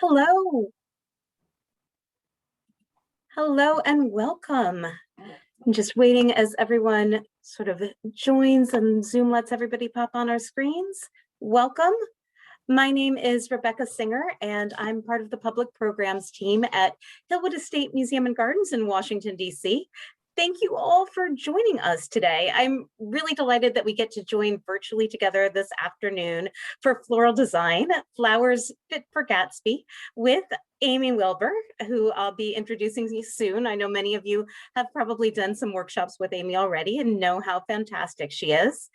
Hello. Hello and welcome. I'm just waiting as everyone sort of joins and Zoom lets everybody pop on our screens. Welcome. My name is Rebecca Singer, and I'm part of the public programs team at Hillwood Estate Museum and Gardens in Washington, D.C. Thank you all for joining us today. I'm really delighted that we get to join virtually together this afternoon for Floral Design, Flowers Fit for Gatsby, with Ami Wilber, who I'll be introducing you soon. I know many of you have probably done some workshops with Ami already and know how fantastic she is.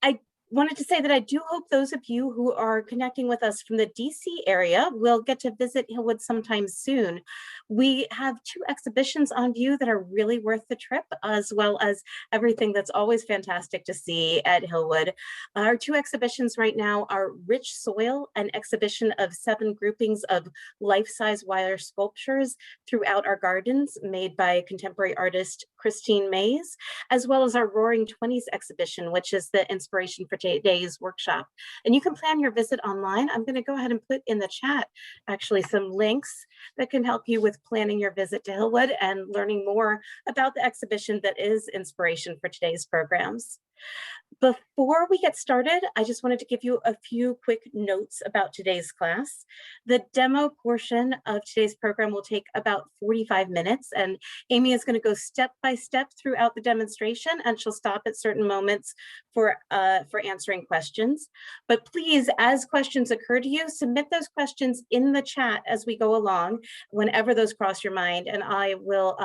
I wanted to say that I do hope those of you who are connecting with us from the DC area will get to visit Hillwood sometime soon. We have two exhibitions on view that are really worth the trip, as well as everything that's always fantastic to see at Hillwood. Our two exhibitions right now are Rich Soil, an exhibition of 7 groupings of life-size wire sculptures throughout our gardens made by contemporary artist Christine Mays, as well as our Roaring 20s exhibition, which is the inspiration for today's workshop. And you can plan your visit online. I'm going to go ahead and put in the chat actually some links that can help you with planning your visit to Hillwood and learning more about the exhibition that is inspiration for today's programs. Before we get started, I just wanted to give you a few quick notes about today's class. The demo portion of today's program will take about 45 minutes, and Ami is going to go step by step throughout the demonstration, and she'll stop at certain moments for answering questions. But please, as questions occur to you, submit those questions in the chat as we go along, whenever those cross your mind, and I will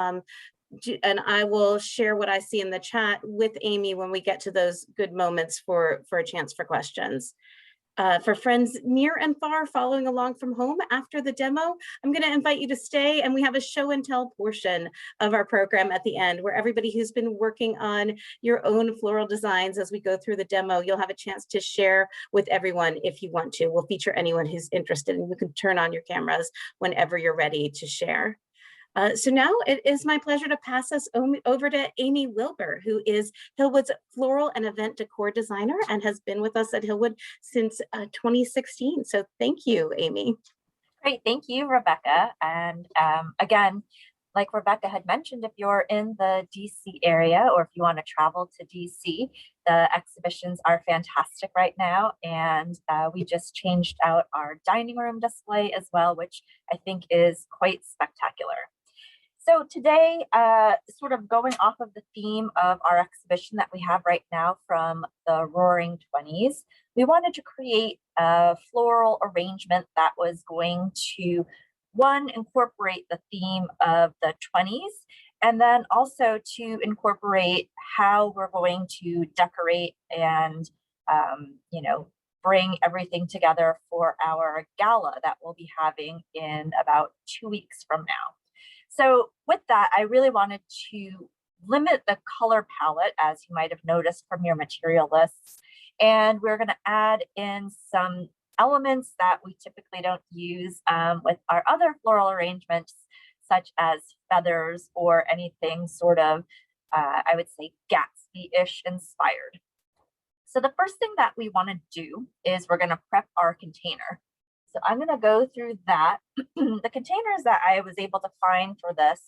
share what I see in the chat with Ami when we get to those good moments for a chance for questions. For friends near and far following along from home after the demo, I'm going to invite you to stay, and we have a show and tell portion of our program at the end where everybody who's been working on your own floral designs as we go through the demo, you'll have a chance to share with everyone if you want to. We'll feature anyone who's interested, and you can turn on your cameras whenever you're ready to share. So now it is my pleasure to pass us over to Ami Wilber, who is Hillwood's floral and event decor designer and has been with us at Hillwood since 2016. So thank you, Ami. Great, thank you, Rebecca. And again, like Rebecca had mentioned, if you're in the DC area or if you want to travel to DC, the exhibitions are fantastic right now. And we just changed out our dining room display as well, which I think is quite spectacular. So today, sort of going off of the theme of our exhibition that we have right now from the Roaring 20s, we wanted to create a floral arrangement that was going to, one, incorporate the theme of the 20s, and then also to incorporate how we're going to decorate and, bring everything together for our gala that we'll be having in about 2 weeks from now. So with that, I really wanted to limit the color palette, as you might have noticed from your material lists. And we're going to add in some elements that we typically don't use with our other floral arrangements, such as feathers or anything sort of, I would say, Gatsby-ish inspired. So the first thing that we want to do is we're going to prep our container. So I'm going to go through that. The containers that I was able to find for this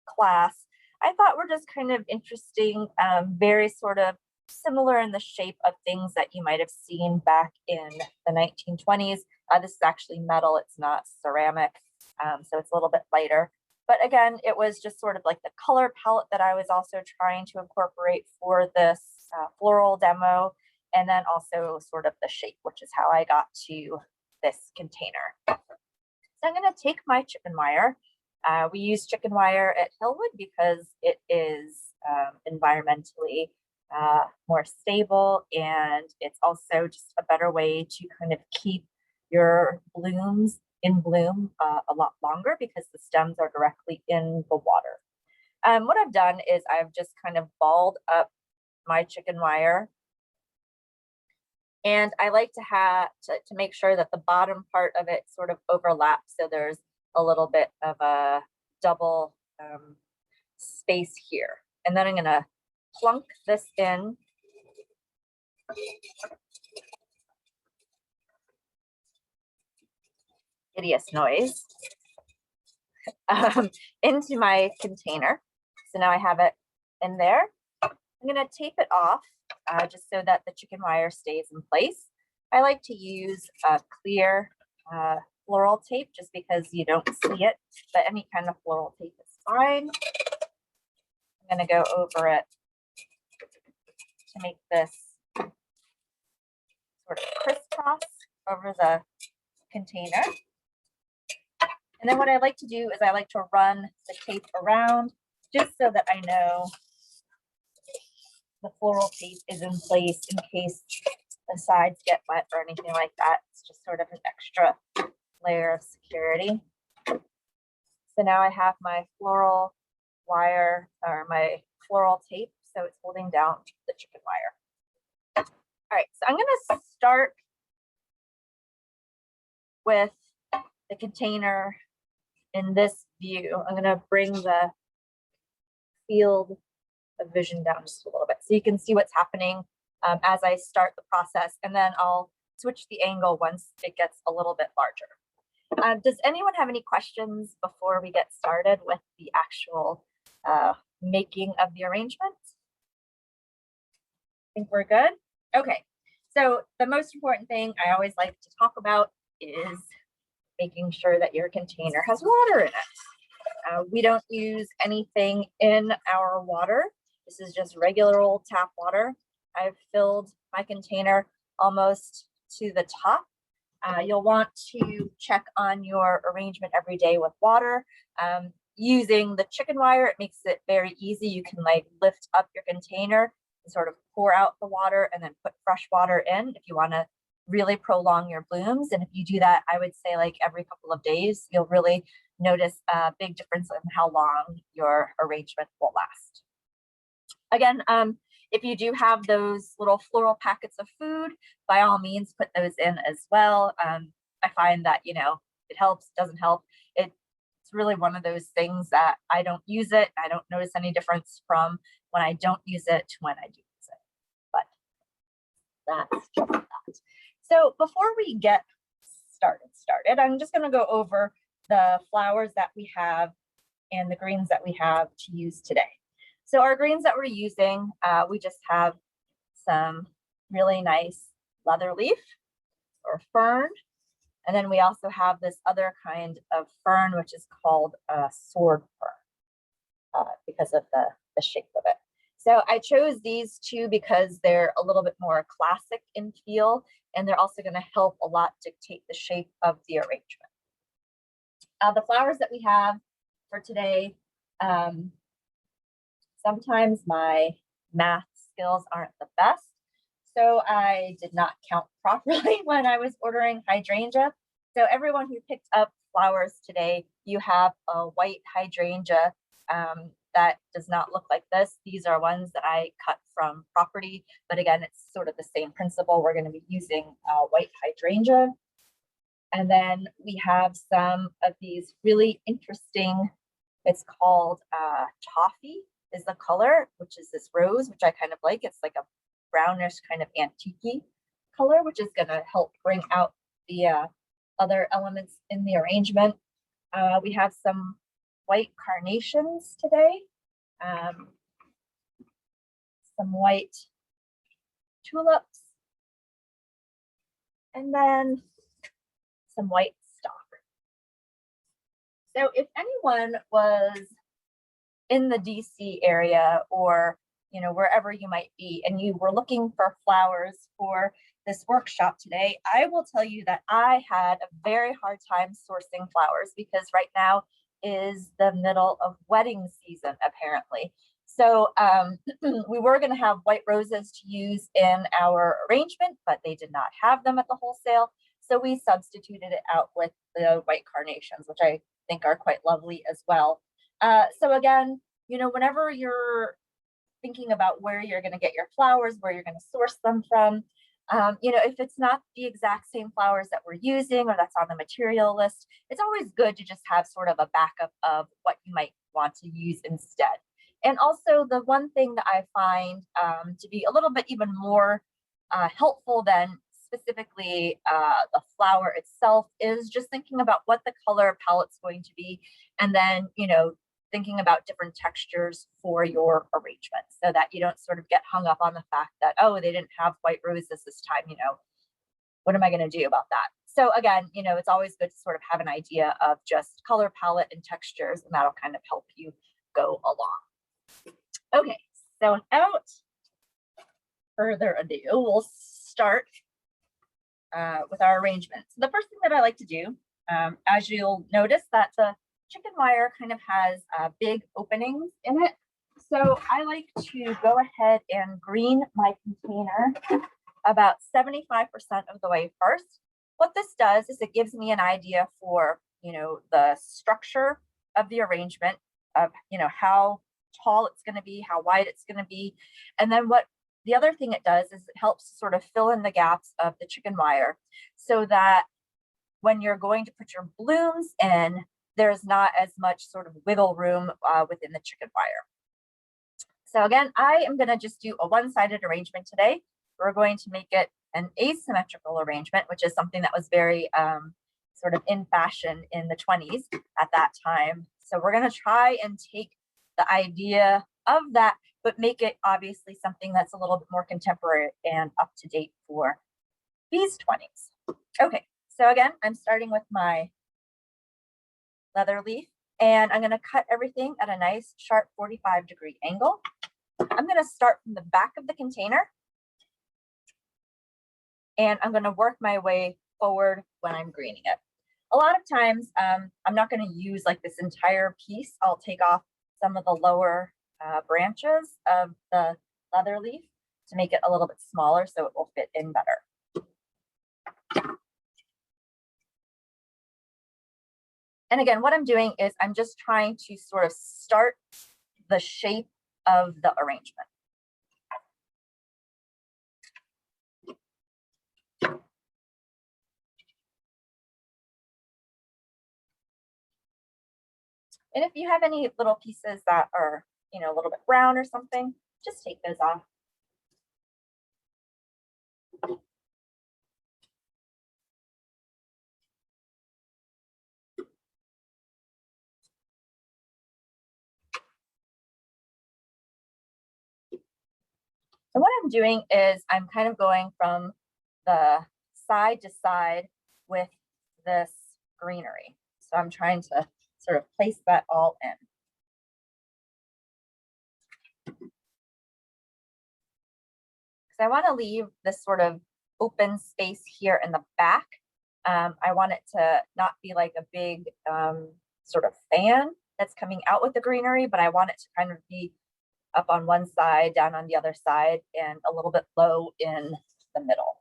class, I thought were just kind of interesting, very sort of similar in the shape of things that you might have seen back in the 1920s. This is actually metal, it's not ceramic, so it's a little bit lighter. But again, it was just sort of like the color palette that I was also trying to incorporate for this floral demo. And then also sort of the shape, which is how I got to this container. So I'm going to take my chicken wire. We use chicken wire at Hillwood because it is environmentally more stable, and it's also just a better way to kind of keep your blooms in bloom a lot longer because the stems are directly in the water. What I've done is I've just kind of balled up my chicken wire. And I like to have to make sure that the bottom part of it sort of overlaps, so there's a little bit of a double space here. And then I'm going to plunk this in. . hideous noise, into my container. So now I have it in there. I'm going to tape it off just so that the chicken wire stays in place. I like to use clear floral tape just because you don't see it, but any kind of floral tape is fine. I'm going to go over it to make this sort of crisscross over the container. And then what I like to do is I like to run the tape around just so that I know the floral tape is in place in case the sides get wet or anything like that. It's just sort of an extra layer of security. So now I have my floral wire or my floral tape, so it's holding down the chicken wire. All right, so I'm going to start with the container in this view. I'm going to bring the field of vision down just a little bit so you can see what's happening as I start the process, and then I'll switch the angle once it gets a little bit larger. Does anyone have any questions before we get started with the actual making of the arrangement? I think we're good. Okay, so the most important thing I always like to talk about is making sure that your container has water in it. We don't use anything in our water. This is just regular old tap water. I've filled my container almost to the top. You'll want to check on your arrangement every day with water. Using the chicken wire, it makes it very easy. You can like lift up your container and sort of pour out the water and then put fresh water in if you want to really prolong your blooms. And if you do that, I would say like every couple of days, you'll really notice a big difference in how long your arrangement will last. Again, if you do have those little floral packets of food, by all means, put those in as well. I find that, you know, it helps, doesn't help. It's really one of those things that I don't use it. I don't notice any difference from when I don't use it to when I do use it. But that's just that. So before we get started, I'm just going to go over the flowers that we have and the greens that we have to use today. So our greens that we're using, we just have some really nice leather leaf or fern. And then we also have this other kind of fern, which is called sword fern because of the shape of it. So I chose these two because they're a little bit more classic in feel, and they're also going to help a lot dictate the shape of the arrangement. The flowers that we have for today, sometimes my math skills aren't the best, so I did not count properly when I was ordering hydrangea. So everyone who picked up flowers today, you have a white hydrangea that does not look like this. These are ones that I cut from property, but again, it's sort of the same principle. We're going to be using white hydrangea. And then we have some of these really interesting, it's called toffee is the color, which is this rose, which I kind of like. It's like a brownish kind of antique color, which is going to help bring out the other elements in the arrangement. We have some white carnations today, some white tulips, and then some white stock. So if anyone was in the DC area or, you know, wherever you might be, and you were looking for flowers for this workshop today, I will tell you that I had a very hard time sourcing flowers because right now is the middle of wedding season, apparently. So we were going to have white roses to use in our arrangement, but they did not have them at the wholesale. So we substituted it out with the white carnations, which I think are quite lovely as well. So again, you know, whenever you're thinking about where you're going to get your flowers, where you're going to source them from, you know, if it's not the exact same flowers that we're using or that's on the material list, it's always good to just have sort of a backup of what you might want to use instead. And also the one thing that I find to be a little bit even more helpful than specifically the flower itself, is just thinking about what the color palette's going to be, and then, you know, thinking about different textures for your arrangement so that you don't sort of get hung up on the fact that, oh, they didn't have white roses this time, you know, what am I going to do about that? So again, you know, it's always good to sort of have an idea of just color palette and textures, and that'll kind of help you go along. Okay, so without further ado, we'll start with our arrangement. So the first thing that I like to do, as you'll notice, that the chicken wire kind of has big openings in it. So I like to go ahead and green my container about 75% of the way first. What this does is it gives me an idea for, you know, the structure of the arrangement, of, you know, how tall it's going to be, how wide it's going to be. And then what the other thing it does is it helps sort of fill in the gaps of the chicken wire so that when you're going to put your blooms in, there's not as much sort of wiggle room within the chicken wire. So again, I am going to just do a one-sided arrangement today. We're going to make it an asymmetrical arrangement, which is something that was very sort of in fashion in the 20s at that time. So we're going to try and take the idea of that, but make it obviously something that's a little bit more contemporary and up to date for these 20s. Okay, so again, I'm starting with my leather leaf, and I'm going to cut everything at a nice sharp 45-degree angle. I'm going to start from the back of the container, and I'm going to work my way forward when I'm greening it. A lot of times, I'm not going to use like this entire piece. I'll take off some of the lower branches of the leather leaf to make it a little bit smaller so it will fit in better. And again, what I'm doing is I'm just trying to sort of start the shape of the arrangement. And if you have any little pieces that are, you know, a little bit brown or something, just take those off. So what I'm doing is I'm kind of going from the side to side with this greenery. So I'm trying to sort of place that all in. Because I want to leave this sort of open space here in the back. I want it to not be like a big sort of fan that's coming out with the greenery, but I want it to kind of be up on one side, down on the other side, and a little bit low in the middle.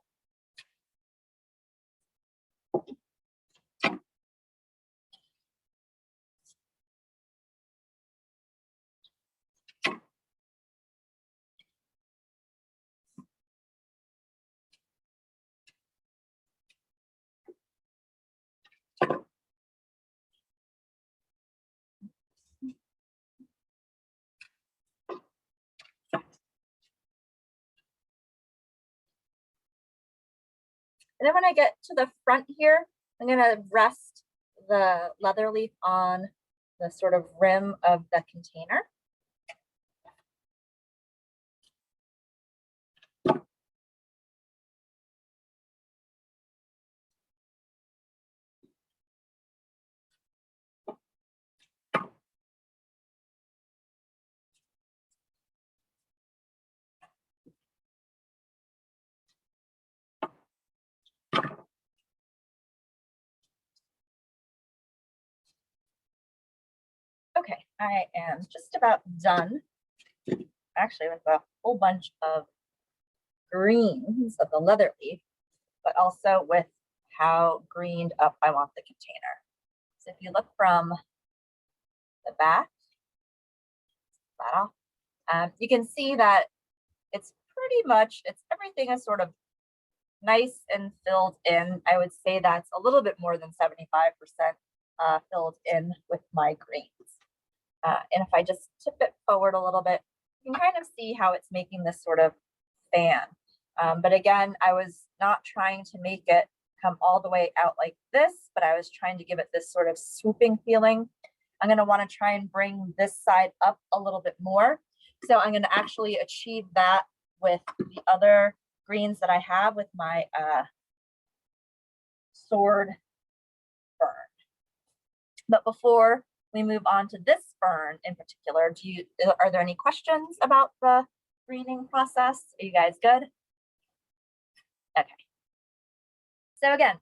And then when I get to the front here, I'm going to rest the leather leaf on the sort of rim of the container. Okay, I am just about done, actually, with a whole bunch of greens of the leather leaf, but also with how greened up I want the container. So if you look from the back, you can see that it's pretty much, everything is sort of nice and filled in. I would say that's a little bit more than 75% filled in with my greens. And if I just tip it forward a little bit, you can kind of see how it's making this sort of fan. But again, I was not trying to make it come all the way out like this, but I was trying to give it this sort of swooping feeling. I'm going to want to try and bring this side up a little bit more. So I'm going to actually achieve that with the other greens that I have with my sword fern. But before we move on to this fern in particular, are there any questions about the greening process? Are you guys good? Okay. So again,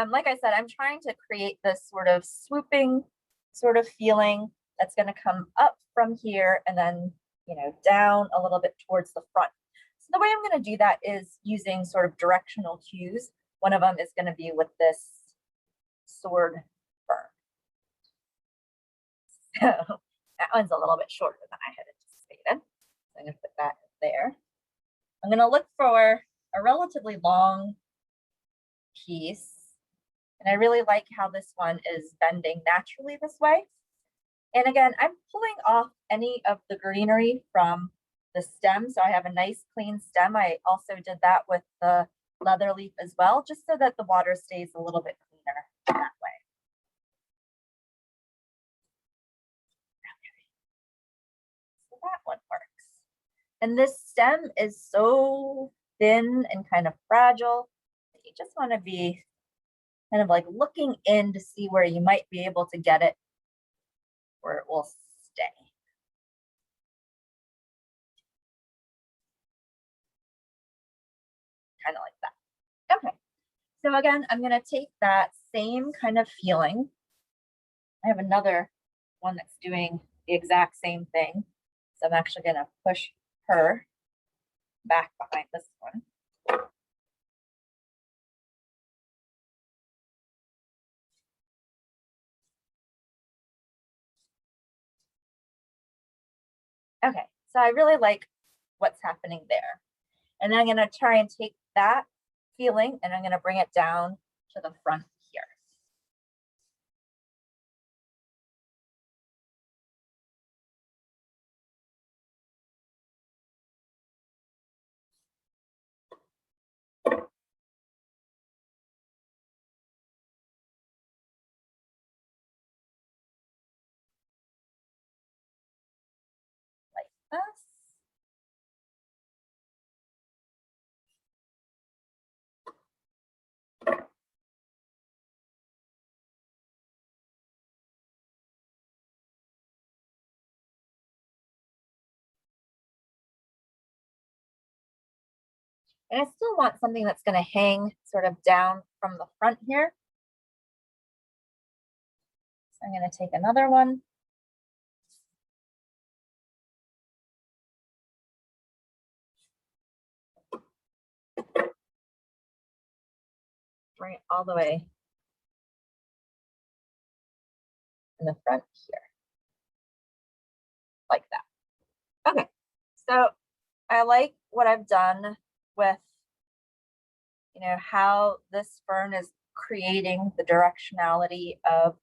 like I said, I'm trying to create this sort of swooping sort of feeling that's going to come up from here and then, you know, down a little bit towards the front. So the way I'm going to do that is using sort of directional cues. One of them is going to be with this sword fern. So that one's a little bit shorter than I had anticipated. So I'm going to put that there. I'm going to look for a relatively long piece. And I really like how this one is bending naturally this way. And again, I'm pulling off any of the greenery from the stem. So I have a nice clean stem. I also did that with the leather leaf as well, just so that the water stays a little bit cleaner that way. Okay. So that one works. And this stem is so thin and kind of fragile. You just want to be kind of like looking in to see where you might be able to get it where it will stay. Kind of like that. Okay. So again, I'm going to take that same kind of feeling. I have another one that's doing the exact same thing. So I'm actually going to push her back behind this one. Okay, so I really like what's happening there. And then I'm going to try and take that feeling and I'm going to bring it down to the front here. Like this. And I still want something that's going to hang sort of down from the front here. So I'm going to take another one. Bring it all the way in the front here. Like that. Okay, so I like what I've done with, you know, how this fern is creating the directionality of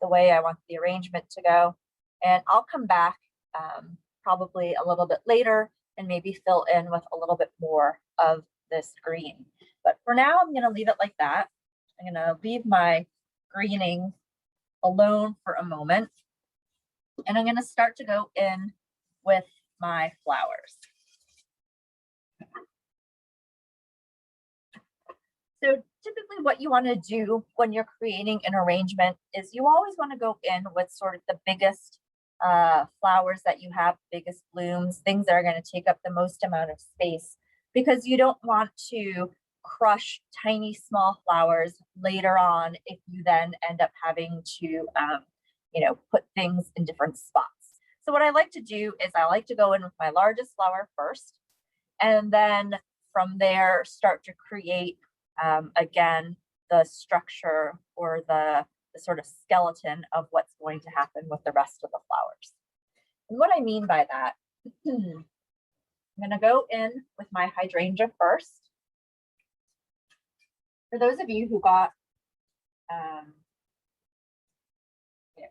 the way I want the arrangement to go. And I'll come back probably a little bit later and maybe fill in with a little bit more of this green. But for now, I'm going to leave it like that. I'm going to leave my greening alone for a moment. And I'm going to start to go in with my flowers. So typically what you want to do when you're creating an arrangement is you always want to go in with sort of the biggest flowers that you have, biggest blooms, things that are going to take up the most amount of space, because you don't want to crush tiny small flowers later on if you then end up having to, you know, put things in different spots. So what I like to do is I like to go in with my largest flower first, and then from there start to create again the structure or the sort of skeleton of what's going to happen with the rest of the flowers. And what I mean by that, I'm going to go in with my hydrangea first. For those of you who got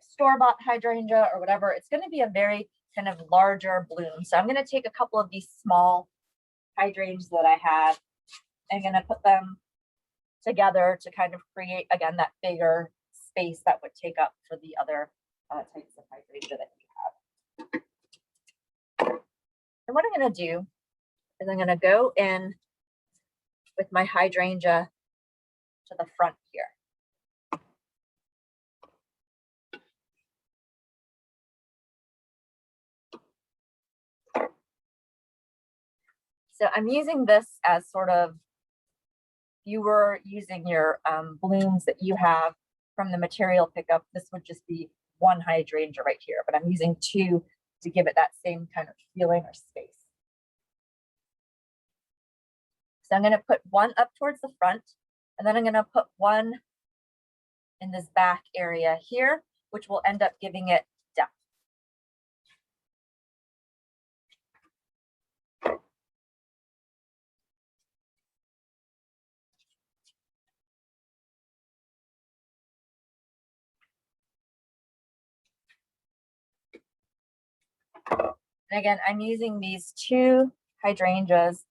store-bought hydrangea or whatever, it's going to be a very kind of larger bloom. So I'm going to take a couple of these small hydrangeas that I have I'm going to put them together to kind of create, again, that bigger space that would take up for the other types of hydrangea that you have. And what I'm going to do is I'm going to go in with my hydrangea to the front here. So I'm using this as sort of, you were using your blooms that you have from the material pickup, this would just be one hydrangea right here, but I'm using two to give it that same kind of feeling or space. So I'm going to put one up towards the front, and then I'm going to put one in this back area here, which will end up giving it depth. And again, I'm using these two hydrangeas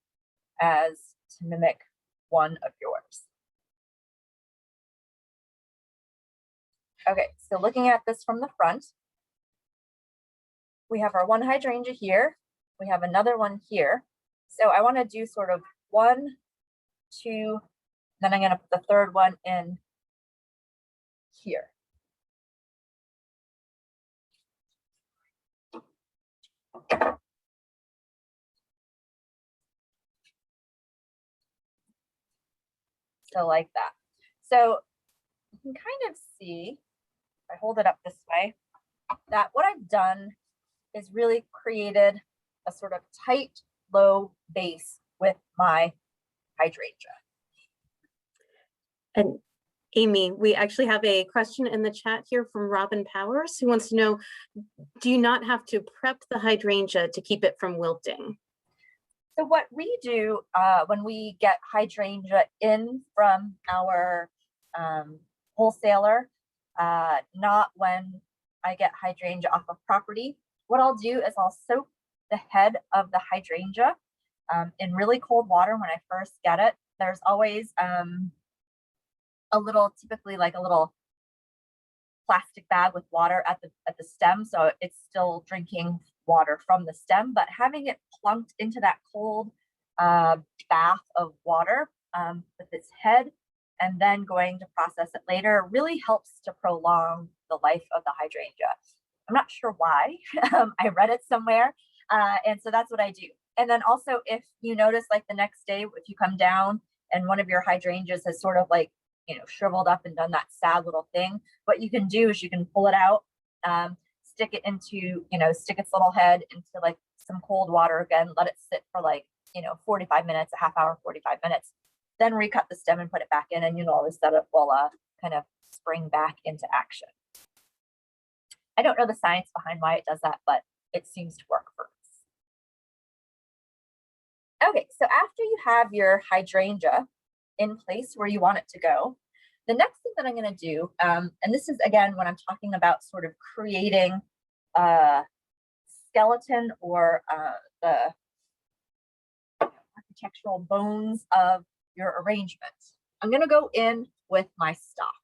as to mimic one of yours. Okay, so looking at this from the front, we have our one hydrangea here, we have another one here. So I want to do sort of 1, 2, then I'm going to put the third one in here. So like that. So you can kind of see, if I hold it up this way, that what I've done is really created a sort of tight, low base with my hydrangea. And Amy, we actually have a question in the chat here from Robin Powers, who wants to know, do you not have to prep the hydrangea to keep it from wilting? So what we do when we get hydrangea in from our wholesaler, not when I get hydrangea off of property, what I'll do is I'll soak the head of the hydrangea in really cold water when I first get it. There's always a little, typically like a little plastic bag with water at the stem, so it's still drinking water from the stem, but having it plunked into that cold bath of water with its head and then going to process it later really helps to prolong the life of the hydrangea. I'm not sure why. I read it somewhere, and so that's what I do. And then also, if you notice, like the next day, if you come down and one of your hydrangeas has sort of like, you know, shriveled up and done that sad little thing, what you can do is you can pull it out, stick it into, you know, stick its little head into like some cold water again, let it sit for like, you know, 45 minutes, a half hour, 45 minutes, then recut the stem and put it back in, and you know, all this setup will kind of spring back into action. I don't know the science behind why it does that, but it seems to work for us. Okay, so after you have your hydrangea in place where you want it to go, the next thing that I'm going to do, and this is again when I'm talking about sort of creating a skeleton or the architectural bones of your arrangement, I'm going to go in with my stock.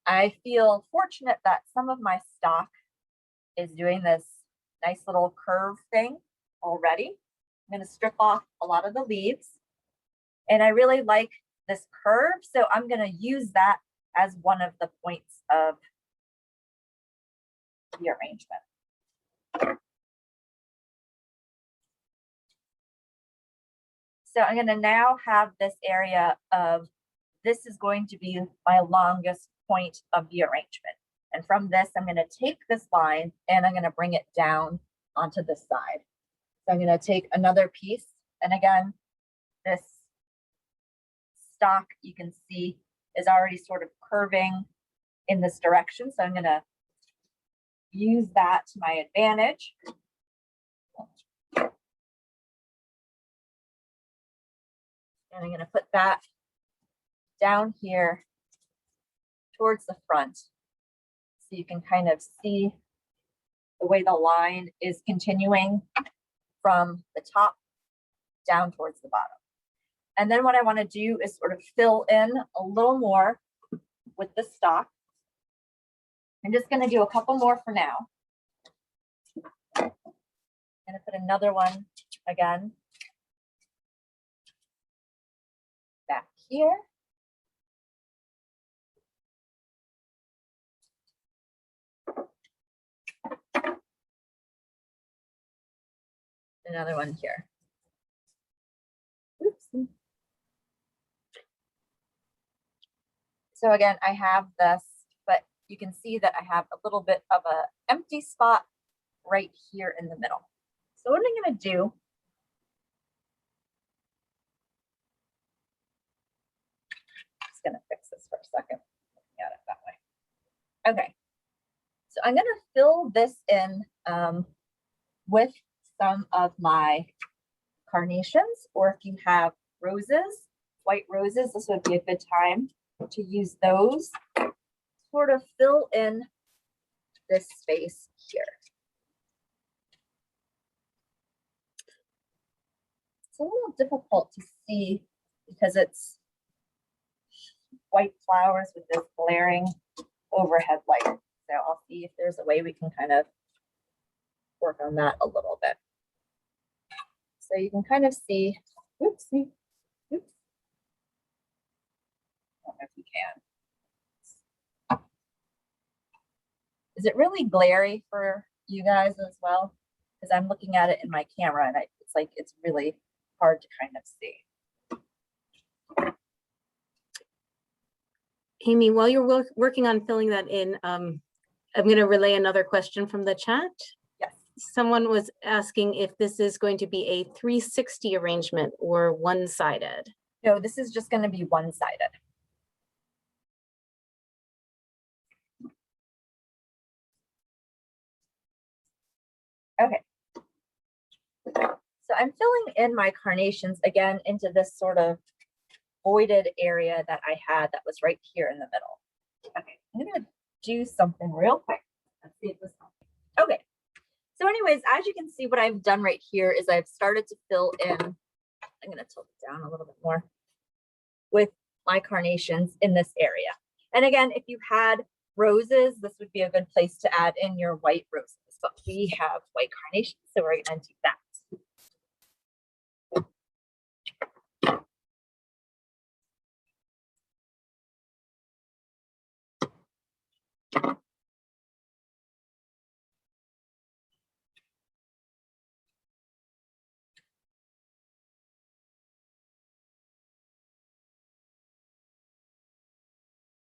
I feel fortunate that some of my stock is doing this nice little curve thing already. I'm going to strip off a lot of the leaves, and I really like this curve, so I'm going to use that as one of the points of the arrangement. So I'm going to now have this area of, this is going to be my longest point of the arrangement. And from this, I'm going to take this line and I'm going to bring it down onto this side. So I'm going to take another piece. And again, this stock, you can see, is already sort of curving in this direction. So I'm going to use that to my advantage. And I'm going to put that down here towards the front, so you can kind of see the way the line is continuing from the top down towards the bottom. And then what I want to do is sort of fill in a little more with the stock. I'm just going to do a couple more for now. I'm going to put another one again back here. Another one here. Oops. So again, I have this, but you can see that I have a little bit of an empty spot right here in the middle. So what I'm going to do, just going to fix this for a second. Looking at it that way. Okay. So I'm going to fill this in with some of my carnations, or if you have roses, white roses, this would be a good time to use those, sort of fill in this space here. It's a little difficult to see because it's white flowers with this glaring overhead light. So I'll see if there's a way we can kind of work on that a little bit. So you can kind of see, oopsie, oops. I don't know if you can. Is it really glary for you guys as well? Because I'm looking at it in my camera and it's like, it's really hard to kind of see. Amy, while you're working on filling that in, I'm going to relay another question from the chat. Yes. Someone was asking if this is going to be a 360 arrangement or one-sided. No, this is just going to be one-sided. Okay. So I'm filling in my carnations again into this sort of voided area that I had that was right here in the middle. Okay, I'm going to do something real quick. Let's see if this helps. Okay. So anyways, as you can see, what I've done right here is I've started to fill in, I'm going to tilt it down a little bit more, with my carnations in this area. And again, if you had roses, this would be a good place to add in your white roses, but we have white carnations, so we're going to do that.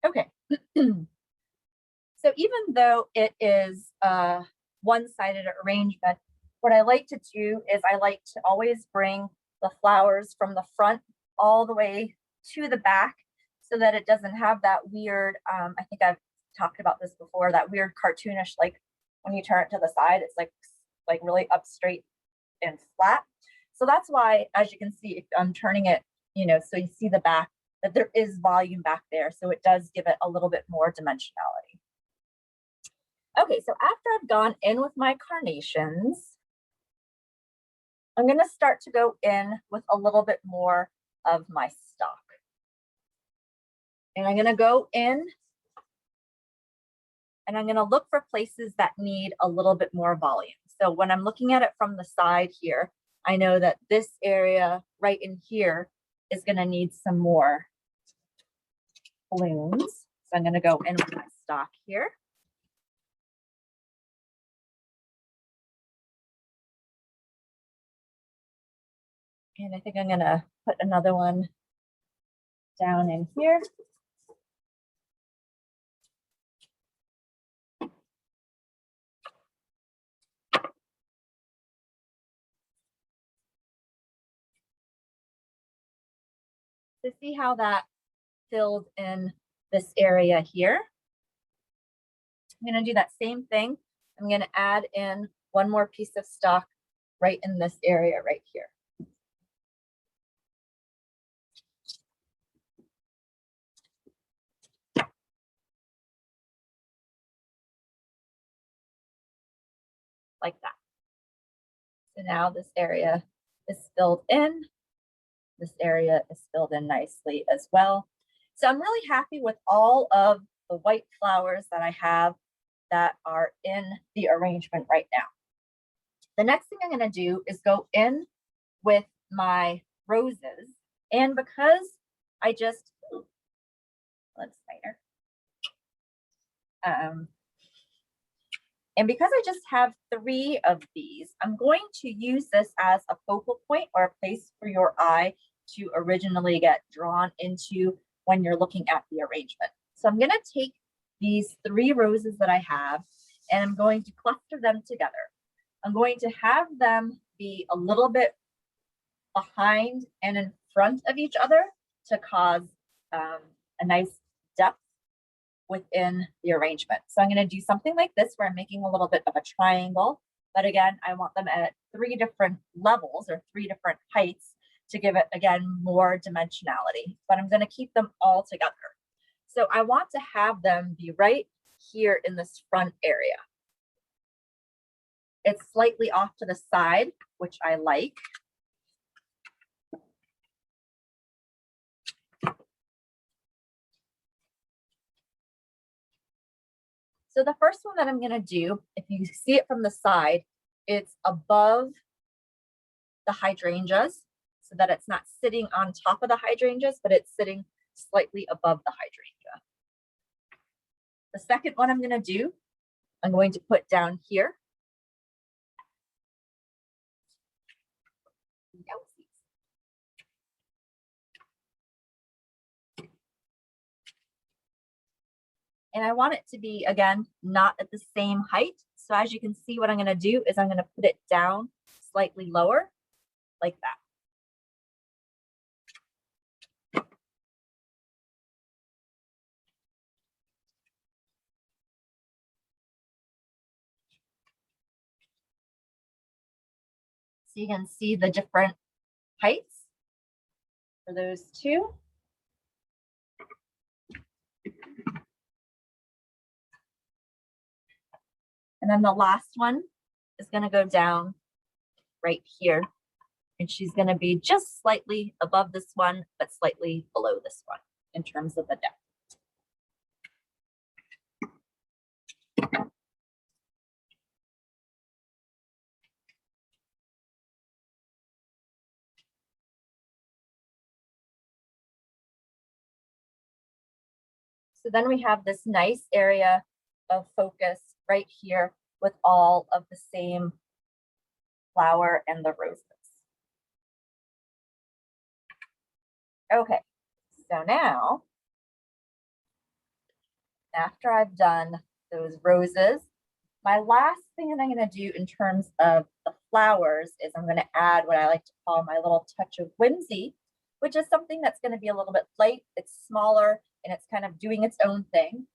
Okay. So even though it is a one-sided arrangement, what I like to do is I like to always bring the flowers from the front all the way to the back so that it doesn't have that weird, I think I've talked about this before, that weird cartoonish, like when you turn it to the side, it's like really up straight and flat. So that's why, as you can see, if I'm turning it, you know, so you see the back, that there is volume back there. So it does give it a little bit more dimensionality. Okay, so after I've gone in with my carnations, I'm going to start to go in with a little bit more of my stock. And I'm going to go in and I'm going to look for places that need a little bit more volume. So when I'm looking at it from the side here, I know that this area right in here is going to need some more blooms. So I'm going to go in with my stock here. And I think I'm going to put another one down in here. To see how that filled in this area here. I'm going to do that same thing. I'm going to add in one more piece of stock right in this area right here. Like that. So now this area is filled in. This area is filled in nicely as well. So I'm really happy with all of the white flowers that I have that are in the arrangement right now. The next thing I'm going to do is go in with my roses. And because I just, let's spider. And because I just have 3 of these, I'm going to use this as a focal point or a place for your eye to originally get drawn into when you're looking at the arrangement. So I'm going to take these 3 roses that I have, and I'm going to cluster them together. I'm going to have them be a little bit behind and in front of each other to cause a nice depth within the arrangement. So I'm going to do something like this where I'm making a little bit of a triangle, but again, I want them at 3 different levels or 3 different heights to give it, again, more dimensionality, but I'm going to keep them all together. So I want to have them be right here in this front area. It's slightly off to the side, which I like. So the first one that I'm going to do, if you see it from the side, it's above the hydrangeas so that it's not sitting on top of the hydrangeas, but it's sitting slightly above the hydrangea. The second one I'm going to do, I'm going to put down here. And I want it to be, again, not at the same height. So as you can see, what I'm going to do is I'm going to put it down slightly lower, like that. So you can see the different heights for those 2. And then the last one is going to go down right here. And she's going to be just slightly above this one, but slightly below this one in terms of the depth. So then we have this nice area of focus right here with all of the same flower and the roses. Okay, so now, after I've done those roses, my last thing that I'm going to do in terms of the flowers is I'm going to add what I like to call my little touch of whimsy, which is something that's going to be a little bit light. It's smaller and it's kind of doing its own thing.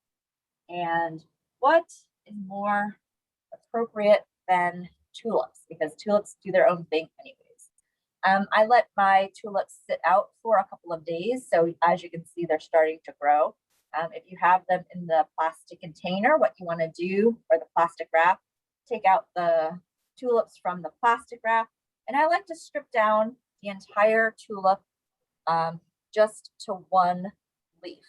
And what is more appropriate than tulips, because tulips do their own thing anyways. I let my tulips sit out for a couple of days. So as you can see, they're starting to grow. If you have them in the plastic container, what you want to do, or the plastic wrap, take out the tulips from the plastic wrap. And I like to strip down the entire tulip just to 1 leaf.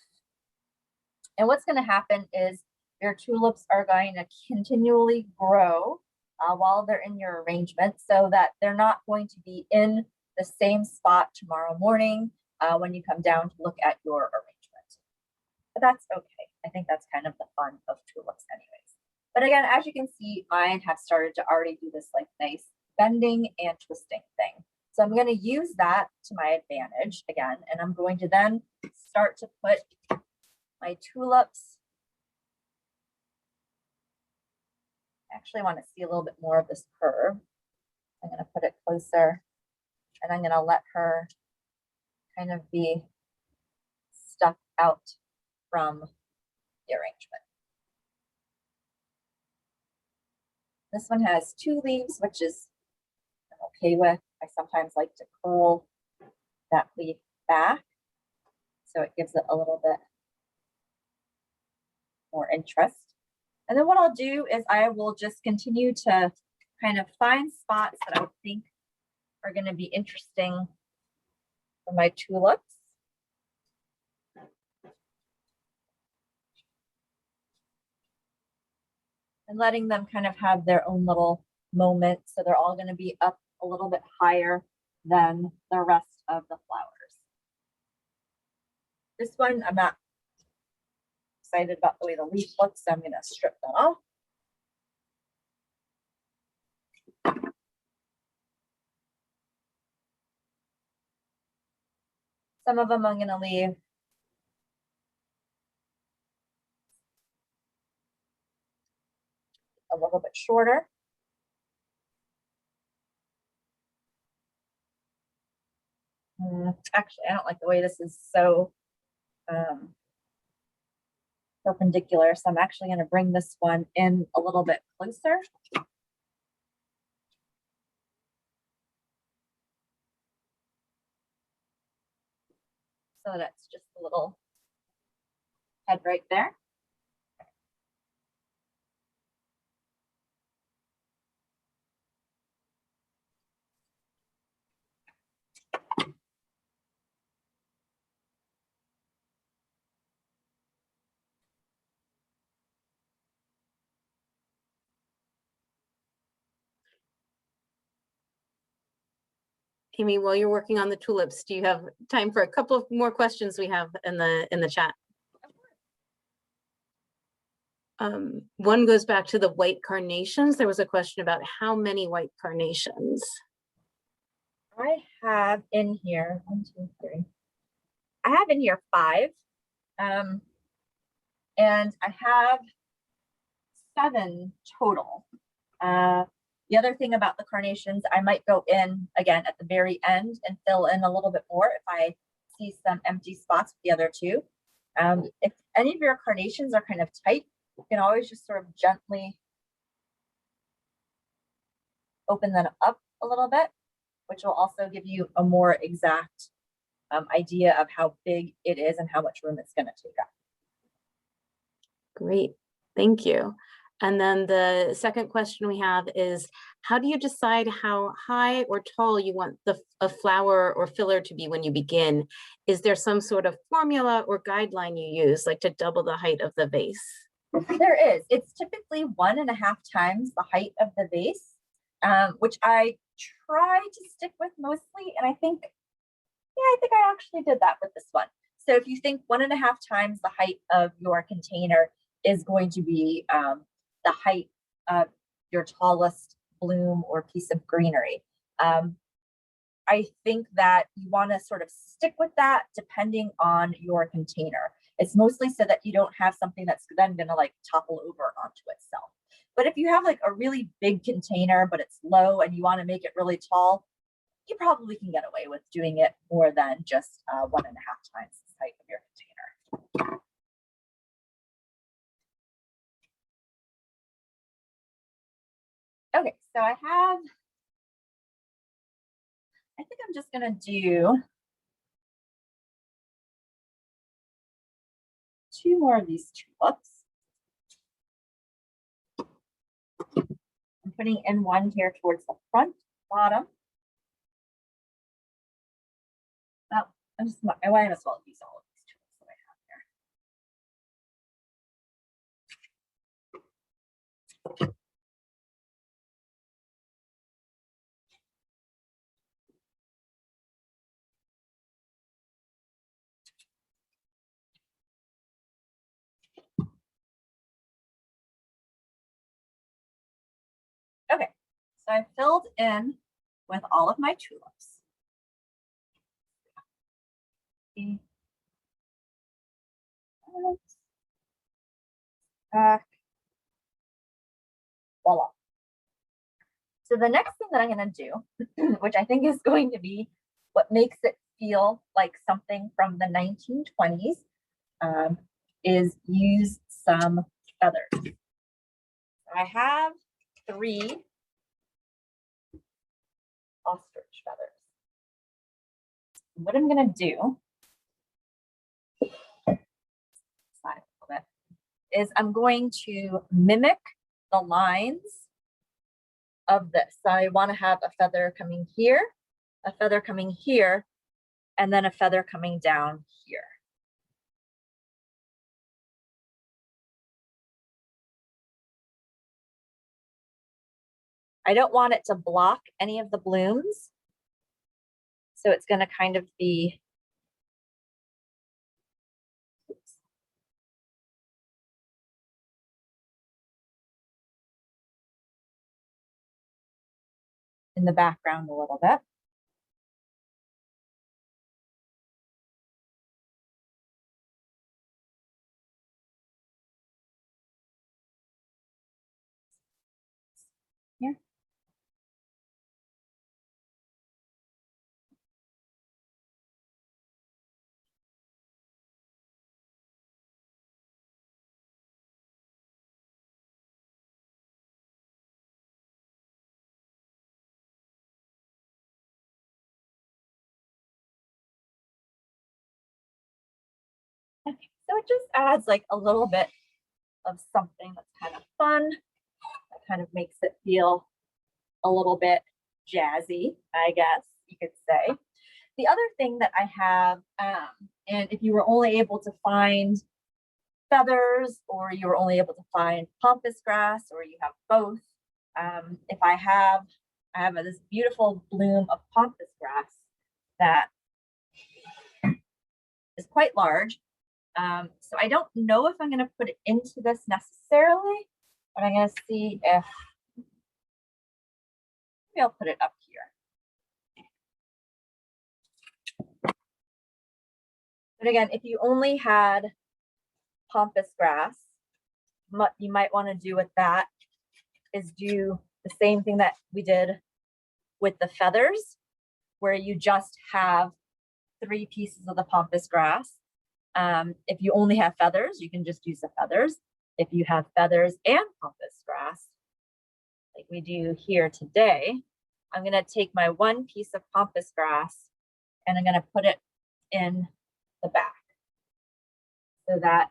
And what's going to happen is your tulips are going to continually grow while they're in your arrangement, so that they're not going to be in the same spot tomorrow morning when you come down to look at your arrangement. But that's okay. I think that's kind of the fun of tulips anyways. But again, as you can see, mine have started to already do this like nice bending and twisting thing. So I'm going to use that to my advantage again, and I'm going to then start to put my tulips. I actually want to see a little bit more of this curve. I'm going to put it closer, and I'm going to let her kind of be stuck out from the arrangement. This one has 2 leaves, which is I'm okay with. I sometimes like to curl that leaf back, so it gives it a little bit more interest. And then what I'll do is I will just continue to kind of find spots that I think are going to be interesting for my tulips. And letting them kind of have their own little moment. So they're all going to be up a little bit higher than the rest of the flowers. This one, I'm not excited about the way the leaf looks, so I'm going to strip that off. Some of them I'm going to leave a little bit shorter. Actually, I don't like the way this is so perpendicular, so I'm actually going to bring this one in a little bit closer. So that's just a little head right there. Amy, while you're working on the tulips, do you have time for a couple of more questions we have in the chat? One goes back to the white carnations. There was a question about how many white carnations. I have in here 1, 2, 3. I have in here 5, and I have 7 total. The other thing about the carnations, I might go in again at the very end and fill in a little bit more if I see some empty spots with the other 2. If any of your carnations are kind of tight, you can always just sort of gently open them up a little bit, which will also give you a more exact idea of how big it is and how much room it's going to take up. Great, thank you. And then the second question we have is, how do you decide how high or tall you want a flower or filler to be when you begin? Is there some sort of formula or guideline you use, like to double the height of the vase? There is. It's typically 1.5 times the height of the vase, which I try to stick with mostly. And I think I actually did that with this one. So if you think 1.5 times the height of your container is going to be the height of your tallest bloom or piece of greenery. I think that you want to sort of stick with that depending on your container. It's mostly so that you don't have something that's then going to like topple over onto itself. But if you have like a really big container, but it's low and you want to make it really tall, you probably can get away with doing it more than just 1.5 times the height of your container. Okay, so I think I'm just gonna do 2 more of these tulips. I'm putting in one here towards the front, bottom. Now, I might as well use all of these tulips that I have here. Okay, so I filled in with all of my tulips. Voila. So the next thing that I'm going to do, which I think is going to be what makes it feel like something from the 1920s, is use some feathers. I have 3 ostrich feathers. What I'm going to do is I'm going to mimic the lines of this. So I want to have a feather coming here, a feather coming here, and then a feather coming down here. I don't want it to block any of the blooms. So it's going to kind of be, in the background a little bit. Here. Okay, so it just adds like a little bit of something that's kind of fun, that kind of makes it feel a little bit jazzy, I guess you could say. The other thing that I have, and if you were only able to find feathers, or you were only able to find pampas grass, or you have both, if I have this beautiful bloom of pampas grass that is quite large. So I don't know if I'm going to put it into this necessarily, but I'm going to see if maybe I'll put it up here. But again, if you only had pampas grass, what you might want to do with that is do the same thing that we did with the feathers, where you just have 3 pieces of the pampas grass. If you only have feathers, you can just use the feathers. If you have feathers and pampas grass, like we do here today, I'm going to take my 1 piece of pampas grass and I'm going to put it in the back so that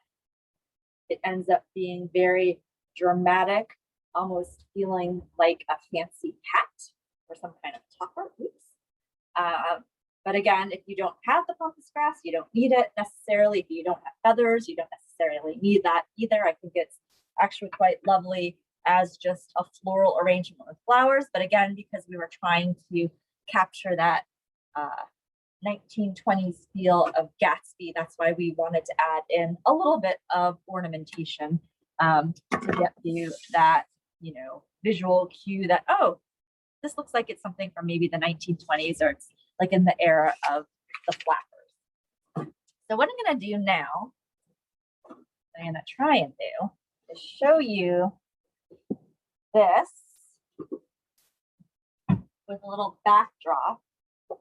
it ends up being very dramatic, almost feeling like a fancy hat or some kind of topper. Oops. But again, if you don't have the pampas grass, you don't need it necessarily. If you don't have feathers, you don't necessarily need that either. I think it's actually quite lovely as just a floral arrangement with flowers. But again, because we were trying to capture that 1920s feel of Gatsby, that's why we wanted to add in a little bit of ornamentation to get you that, you know, visual cue that, oh, this looks like it's something from maybe the 1920s, or it's like in the era of the flappers. So what I'm going to do now, I'm going to try and do, is show you this with a little backdrop so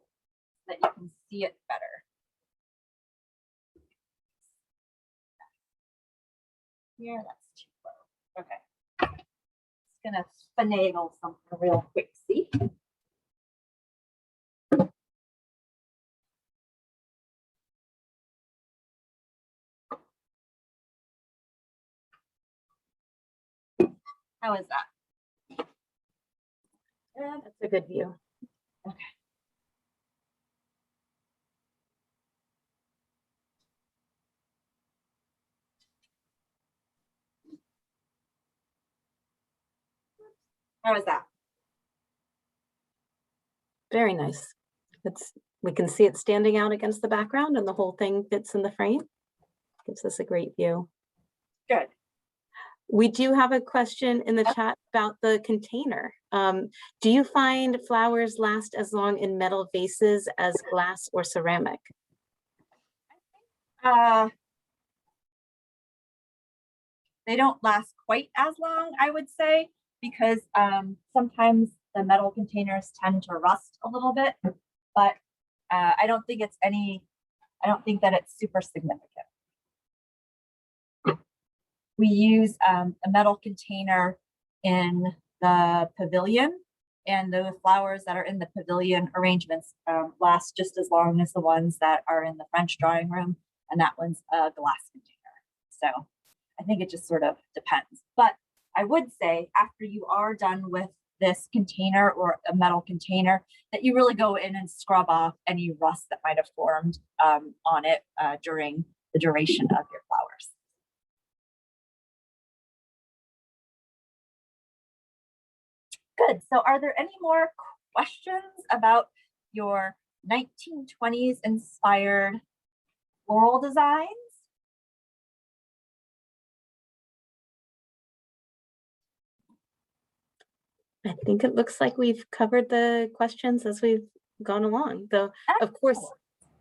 that you can see it better. Here, that's too low. Okay. Just going to finagle something real quick, see? How is that? Yeah, that's a good view. Okay. How is that? Very nice. We can see it standing out against the background and the whole thing fits in the frame. Gives us a great view. Good. We do have a question in the chat about the container. Do you find flowers last as long in metal vases as glass or ceramic? They don't last quite as long, I would say, because sometimes the metal containers tend to rust a little bit, but I don't think that it's super significant. We use a metal container in the pavilion, and the flowers that are in the pavilion arrangements last just as long as the ones that are in the French drawing room, and that one's a glass container. So I think it just sort of depends. But I would say after you are done with this container or a metal container that you really go in and scrub off any rust that might have formed on it during the duration of your flowers. Good. So are there any more questions about your 1920s inspired floral designs? I think it looks like we've covered the questions as we've gone along, though, of course,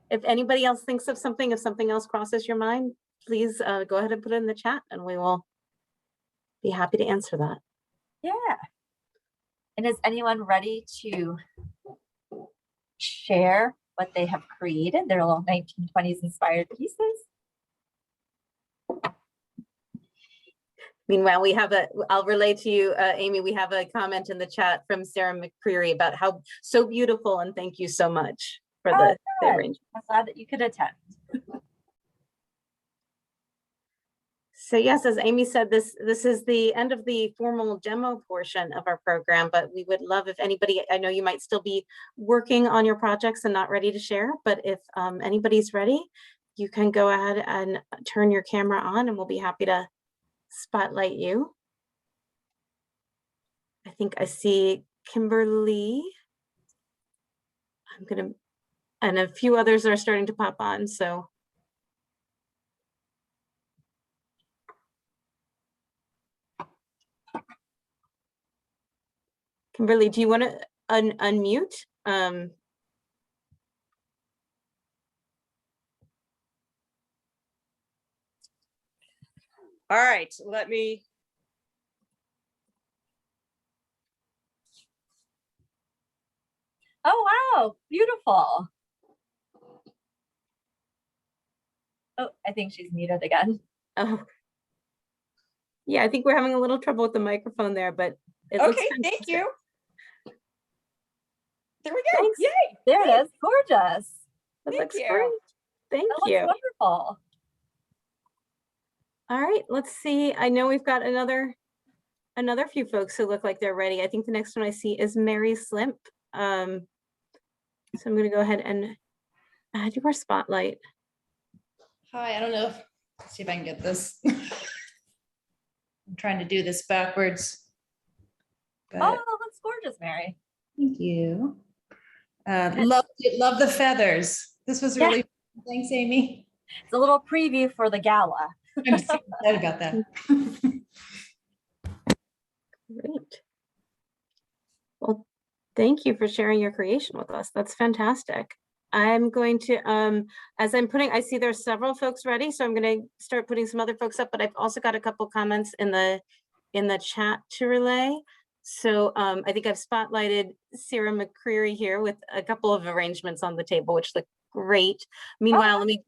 if anybody else thinks of something, if something else crosses your mind, please go ahead and put it in the chat and we will be happy to answer that. Yeah. And is anyone ready to share what they have created, their little 1920s inspired pieces? Meanwhile, I'll relay to you, Amy, we have a comment in the chat from Sarah McCreary about how so beautiful, and thank you so much for the arrangement. I'm glad that you could attend. So yes, as Amy said, this is the end of the formal demo portion of our program, but we would love if anybody, I know you might still be working on your projects and not ready to share, but if anybody's ready, you can go ahead and turn your camera on and we'll be happy to spotlight you. I think I see Kimberly. And a few others are starting to pop on, so. Kimberly, do you want to unmute? All right, let me. Oh, wow, beautiful. Oh, I think she's muted again. Oh. Yeah, I think we're having a little trouble with the microphone there, but it looks Okay, fantastic. thank you. There we go. Thanks. Yay. There it is. Gorgeous. That looks you. great. Thank That you. looks wonderful. All right, let's see. I know we've got another few folks who look like they're ready. I think the next one I see is Mary Slimp. So I'm going to go ahead and add your spotlight. Hi, I don't know if, let's see if I can get this. I'm trying to do this backwards. Oh, But that looks gorgeous, Mary. thank you. Love the feathers. This was really fun. Thanks, Amy. It's a little preview for the gala. I'm so excited about that. Great. Well, thank you for sharing your creation with us. That's fantastic. I'm going to, as I'm putting, I see there's several folks ready, so I'm going to start putting some other folks up, but I've also got a couple comments in the chat to relay. So I think I've spotlighted Sarah McCreary here with a couple of arrangements on the table, which look great. Meanwhile, let me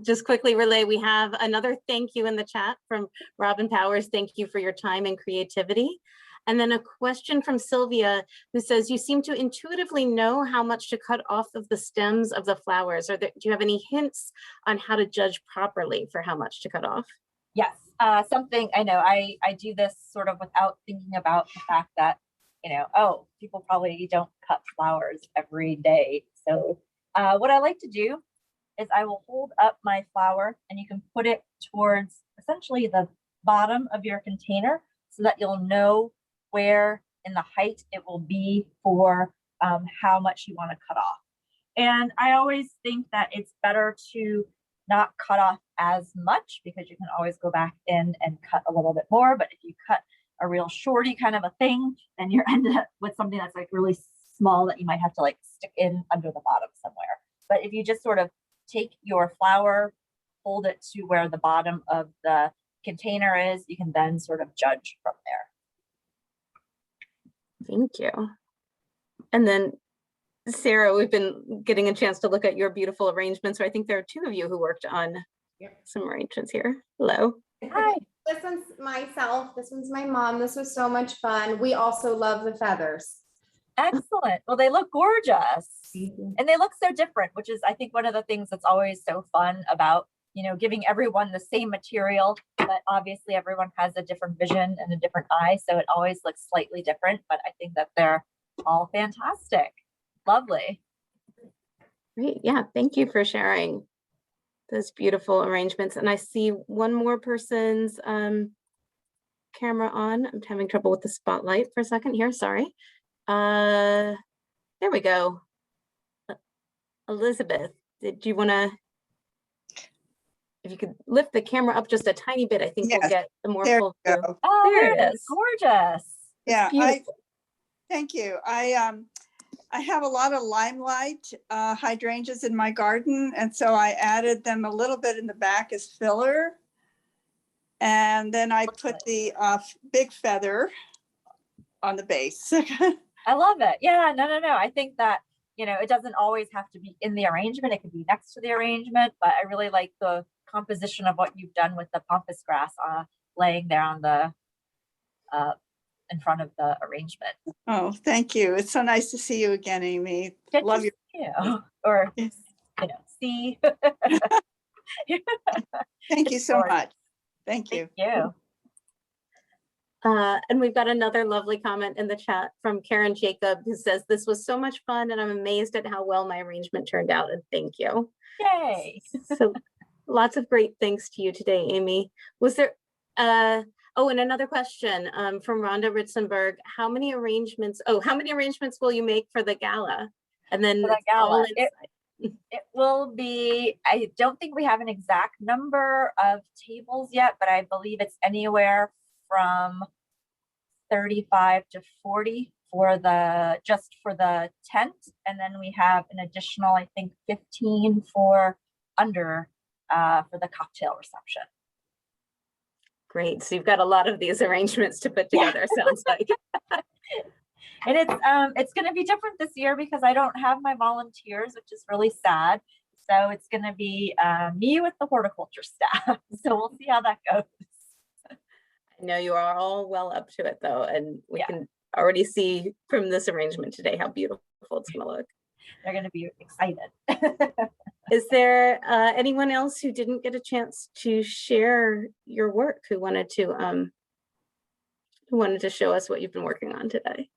just quickly relay. We have another thank you in the chat from Robin Powers. Thank you for your time and creativity. And then a question from Sylvia who says, you seem to intuitively know how much to cut off of the stems of the flowers. Do you have any hints on how to judge properly for how much to cut off? Yes, something I know. I do this sort of without thinking about the fact that, you know, oh, people probably don't cut flowers every day. So what I like to do is I will hold up my flower and you can put it towards essentially the bottom of your container so that you'll know where in the height it will be for how much you want to cut off. And I always think that it's better to not cut off as much because you can always go back in and cut a little bit more. But if you cut a real shorty kind of a thing, then you're end up with something that's like really small that you might have to like stick in under the bottom somewhere. But if you just sort of take your flower, hold it to where the bottom of the container is, you can then sort of judge from there. Thank you. And then Sarah, we've been getting a chance to look at your beautiful arrangements. So I think there are two of you who worked on some arrangements here. Hello. Hi. This one's myself. This one's my mom. This was so much fun. We also love the feathers. Excellent. Well, they look gorgeous and they look so different, which is, I think, one of the things that's always so fun about, you know, giving everyone the same material, but obviously everyone has a different vision and a different eye. So it always looks slightly different, but I think that they're all fantastic. Lovely. Great. Yeah. Thank you for sharing those beautiful arrangements. And I see one more person's camera on. I'm having trouble with the spotlight for a second here. Sorry. There we go. Elizabeth, did you want to, if you could lift the camera up just a tiny bit, I think we'll Yes, get the more there full you view. go. Oh, There there it it is. is. Gorgeous. Yeah, Beautiful. thank you. I have a lot of limelight hydrangeas in my garden, and so I added them a little bit in the back as filler. And then I put the big feather on the base. I love it. Yeah, no. I think that, you know, it doesn't always have to be in the arrangement. It could be next to the arrangement, but I really like the composition of what you've done with the pampas grass laying there on the in front of the arrangement. Oh, thank you. It's so nice to see you again, Amy. Good Love to you. see you. Or, Yes. you know, see. Thank you so Gorgeous. much. Thank you. Thank you. And we've got another lovely comment in the chat from Karen Jacob, who says, this was so much fun and I'm amazed at how well my arrangement turned out, and thank you. Yay. So lots of great thanks to you today, Amy. Was there, oh, and another question from Rhonda Ritzenberg, how many arrangements will you make for the gala? And then For the it's all gala, inside. it will be, I don't think we have an exact number of tables yet, but I believe it's anywhere from 35 to 40 for the, just for the tent. And then we have an additional, I think 15 for under, for the cocktail reception. Great. So you've got a lot of these arrangements to put together, sounds like. And it's going to be different this year because I don't have my volunteers, which is really sad. So it's going to be me with the horticulture staff. So we'll see how that goes. I know you are all well up to it though, and we Yeah. can already see from this arrangement today how beautiful it's going to look. They're going to be excited. Is there anyone else who didn't get a chance to share your work who wanted to show us what you've been working on today?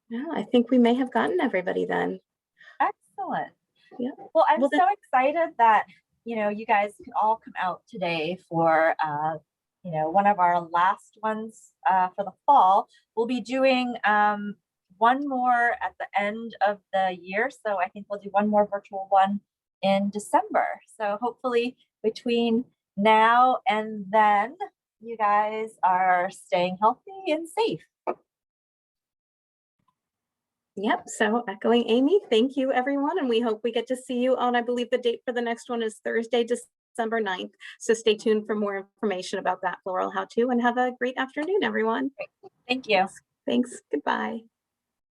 Yeah, I think we may have gotten everybody then. Excellent. Yeah. Well, I'm Well, then- so excited that, you know, you guys can all come out today for, you know, one of our last ones for the fall. We'll be doing one more at the end of the year. So I think we'll do one more virtual one in December. So hopefully between now and then, you guys are staying healthy and safe. Yep, so echoing Amy, thank you everyone, and we hope we get to see you on, I believe the date for the next one is Thursday, December 9th. So stay tuned for more information about that floral how-to, and have a great afternoon, everyone. Thank you. Thanks, goodbye.